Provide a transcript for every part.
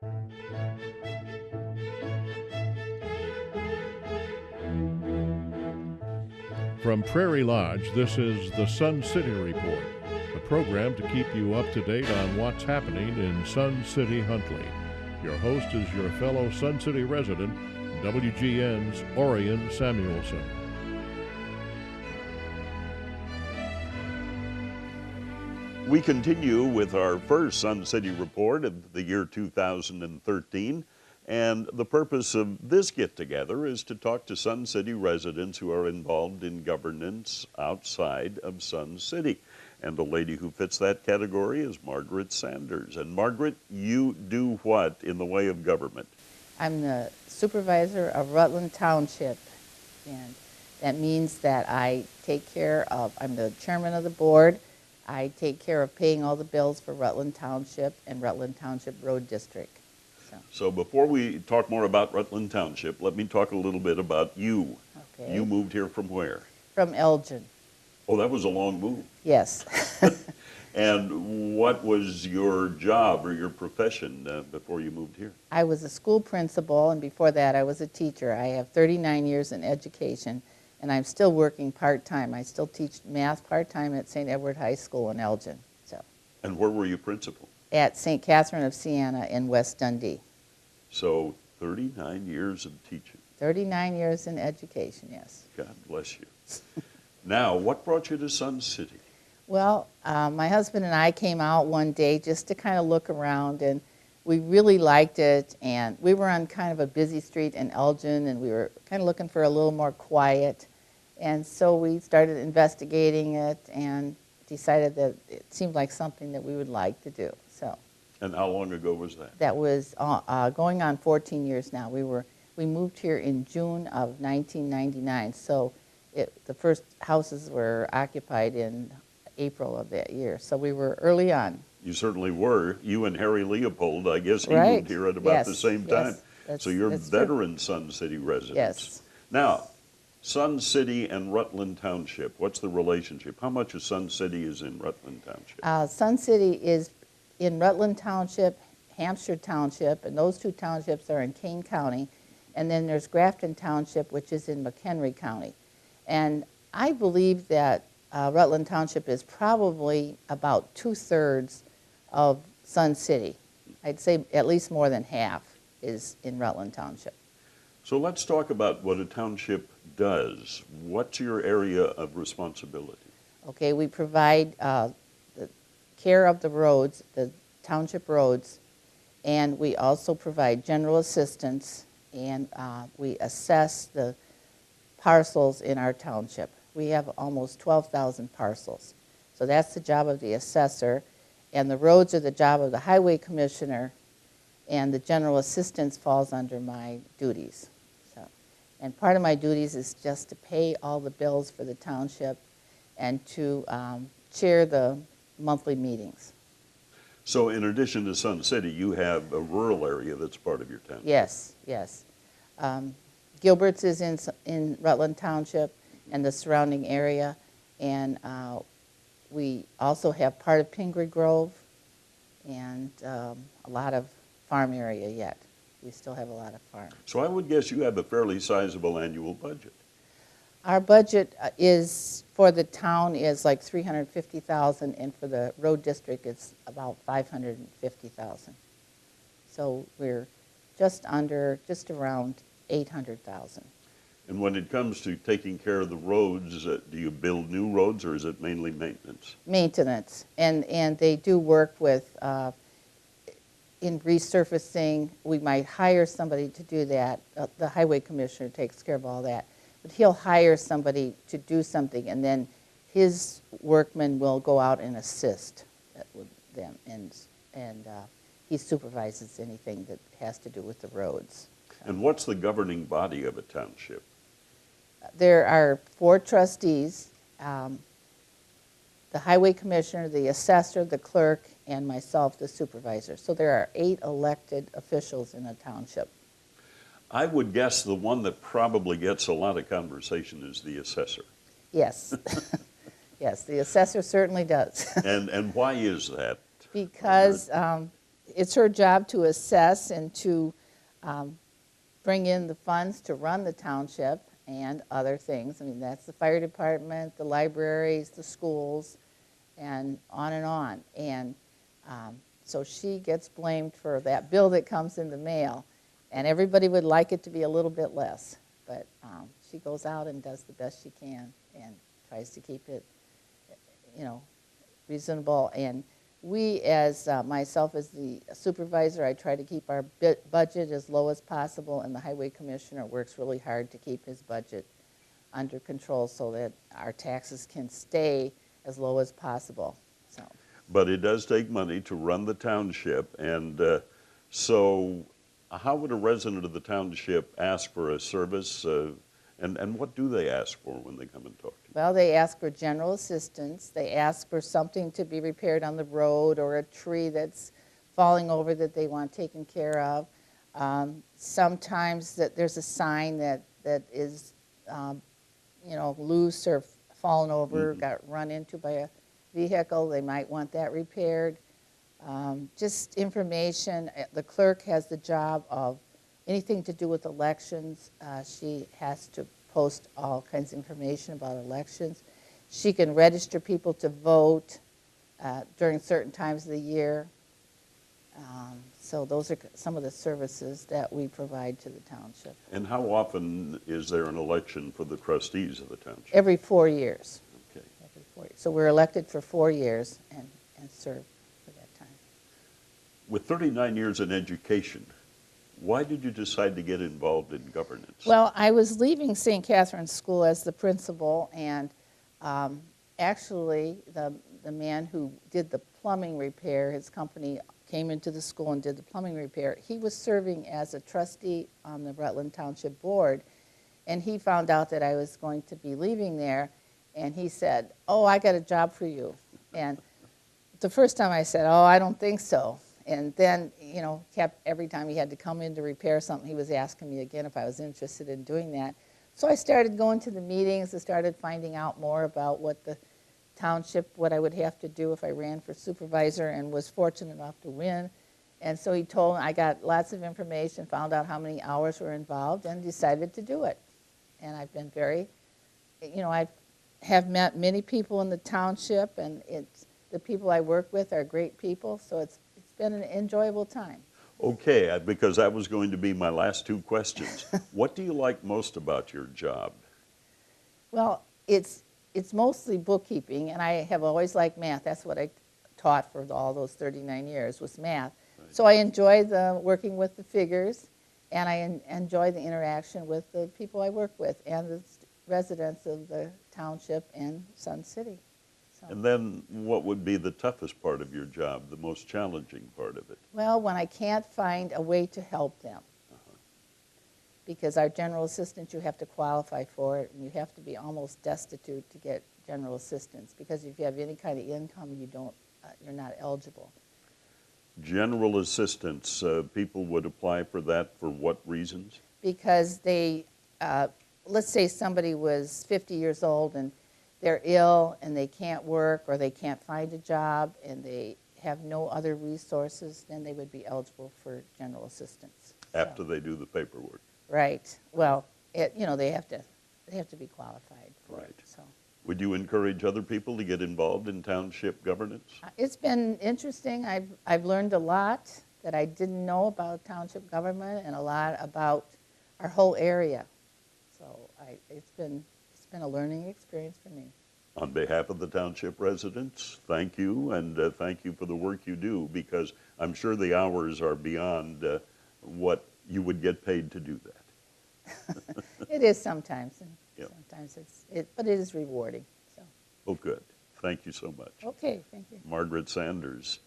From Prairie Lodge, this is the Sun City Report, a program to keep you up to date on what's happening in Sun City, Huntley. Your host is your fellow Sun City resident, WGN's Orion Samuelson. We continue with our first Sun City Report of the year 2013. And the purpose of this get-together is to talk to Sun City residents who are involved in governance outside of Sun City. And the lady who fits that category is Margaret Sanders. And Margaret, you do what in the way of government? I'm the supervisor of Rutland Township, and that means that I take care of, I'm the chairman of the board. I take care of paying all the bills for Rutland Township and Rutland Township Road District. So before we talk more about Rutland Township, let me talk a little bit about you. Okay. You moved here from where? From Elgin. Oh, that was a long move. Yes. And what was your job or your profession before you moved here? I was a school principal, and before that I was a teacher. I have 39 years in education, and I'm still working part-time. I still teach math part-time at St. Edward High School in Elgin. And where were you principal? At St. Catherine of Siena in West Dundee. So 39 years of teaching. 39 years in education, yes. God bless you. Now, what brought you to Sun City? Well, my husband and I came out one day just to kind of look around, and we really liked it. And we were on kind of a busy street in Elgin, and we were kind of looking for a little more quiet. And so we started investigating it and decided that it seemed like something that we would like to do. And how long ago was that? That was going on 14 years now. We moved here in June of 1999, so the first houses were occupied in April of that year. So we were early on. You certainly were. You and Harry Leopold, I guess he Right. moved here at about the same time. So you're veteran true. Sun City residents. Yes. Now, Sun City and Rutland Township, what's the relationship? How much of Sun City is in Rutland Township? Sun City is in Rutland Township, Hampshire Township, and those two townships are in Kane County. And then there's Grafton Township, which is in McHenry County. And I believe that Rutland Township is probably about 2/3 of Sun City. I'd say at least more than half is in Rutland Township. So let's talk about what a township does. What's your area of responsibility? Okay, we provide the care of the roads, the township roads, and we also provide general assistance, and we assess the parcels in our township. We have almost 12,000 parcels. So that's the job of the assessor, and the roads are the job of the highway commissioner, and the general assistance falls under my duties. And part of my duties is just to pay all the bills for the township and to chair the monthly meetings. So in addition to Sun City, you have a rural area that's part of your township. Yes, yes. Gilbert's is in Rutland Township and the surrounding area, and we also have part of Pingree Grove and a lot of farm area yet. We still have a lot of farm. So I would guess you have a fairly sizable annual budget. Our budget is, for the town, is like $350,000, and for the road district, it's about $550,000. So we're just around $800,000. And when it comes to taking care of the roads, do you build new roads, or is it mainly maintenance? Maintenance, and they do work with in resurfacing. We might hire somebody to do that. The highway commissioner takes care of all that. But he'll hire somebody to do something, and then his workmen will go out and assist with them, and he supervises anything that has to do with the roads. And what's the governing body of a township? There are 4 trustees, the highway commissioner, the assessor, the clerk, and myself, the supervisor. So there are 8 elected officials in a township. I would guess the one that probably gets a lot of conversation is the assessor. Yes. Yes, the assessor certainly does. And why is that? Because it's her job to assess and to bring in the funds to run the township and other things. I mean, that's the fire department, the libraries, the schools, and on and on. And so she gets blamed for that bill that comes in the mail. And everybody would like it to be a little bit less. But she goes out and does the best she can and tries to keep it, you know, reasonable. And we, as myself as the supervisor, I try to keep our budget as low as possible, and the highway commissioner works really hard to keep his budget under control so that our taxes can stay as low as possible. So. But it does take money to run the township, and so how would a resident of the township ask for a service, and what do they ask for when they come and talk to you? Well, they ask for general assistance. They ask for something to be repaired on the road or a tree that's falling over that they want taken care of. Sometimes that there's a sign that is, you know, loose or fallen over, got run into by a vehicle. They might want that repaired. Just information. The clerk has the job of anything to do with elections. She has to post all kinds of information about elections. She can register people to vote during certain times of the year. So those are some of the services that we provide to the township. And how often is there an election for the trustees of the township? Every 4 years. Okay. Every 4 years. So we're elected for 4 years and serve for that time. With 39 years in education, why did you decide to get involved in governance? Well, I was leaving St. Catherine's School as the principal, and actually the man who did the plumbing repair, his company came into the school and did the plumbing repair. He was serving as a trustee on the Rutland Township Board, and he found out that I was going to be leaving there, and he said, "Oh, I got a job for you." And the first time I said, "Oh, I don't think so." And then, you know, every time he had to come in to repair something, he was asking me again if I was interested in doing that. So I started going to the meetings. I started finding out more about what the township, what I would have to do if I ran for supervisor, and was fortunate enough to win. And so he told me, I got lots of information, found out how many hours were involved, and decided to do it. And I've been very, you know, I have met many people in the township, and the people I work with are great people, so it's been an enjoyable time. Okay, because that was going to be my last two questions. What do you like most about your job? Well, it's mostly bookkeeping, and I have always liked math. That's what I taught for all those 39 years was math. Right. So I enjoy working with the figures, and I enjoy the interaction with the people I work with and the residents of the township and Sun City. So. And then what would be the toughest part of your job, the most challenging part of it? Well, when I can't find a way to help them. Because our general assistance, you have to qualify for it, and you have to be almost destitute to get general assistance, because if you have any kind of income, you're not eligible. General assistance, people would apply for that for what reasons? Because they, let's say somebody was 50 years old and they're ill and they can't work or they can't find a job and they have no other resources, then they would be eligible for general assistance. After they do the paperwork. Right. Well, you know, they have to be qualified for it. So. Would you encourage other people to get involved in township governance? It's been interesting. I've learned a lot that I didn't know about township government and a lot about our whole area. So it's been a learning experience for me. On behalf of the township residents, thank you, and thank you for the work you do, because I'm sure the hours are beyond what you would get paid to do that. It is sometimes, and yep. Sometimes but it is rewarding. So. Oh, good. Thank you so much. Okay, thank you. Margaret Sanders,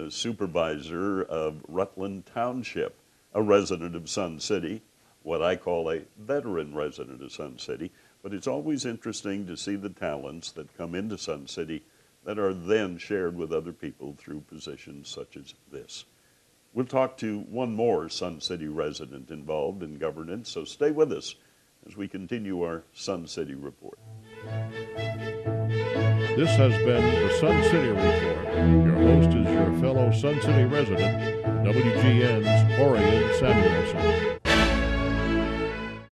supervisor of Rutland Township, a resident of Sun City, what I call a veteran resident of Sun City. But it's always interesting to see the talents that come into Sun City that are then shared with other people through positions such as this. We'll talk to one more Sun City resident involved in governance, so stay with us as we continue our Sun City Report. This has been the Sun City Report. Your host is your fellow Sun City resident, WGN's Orion Samuelson.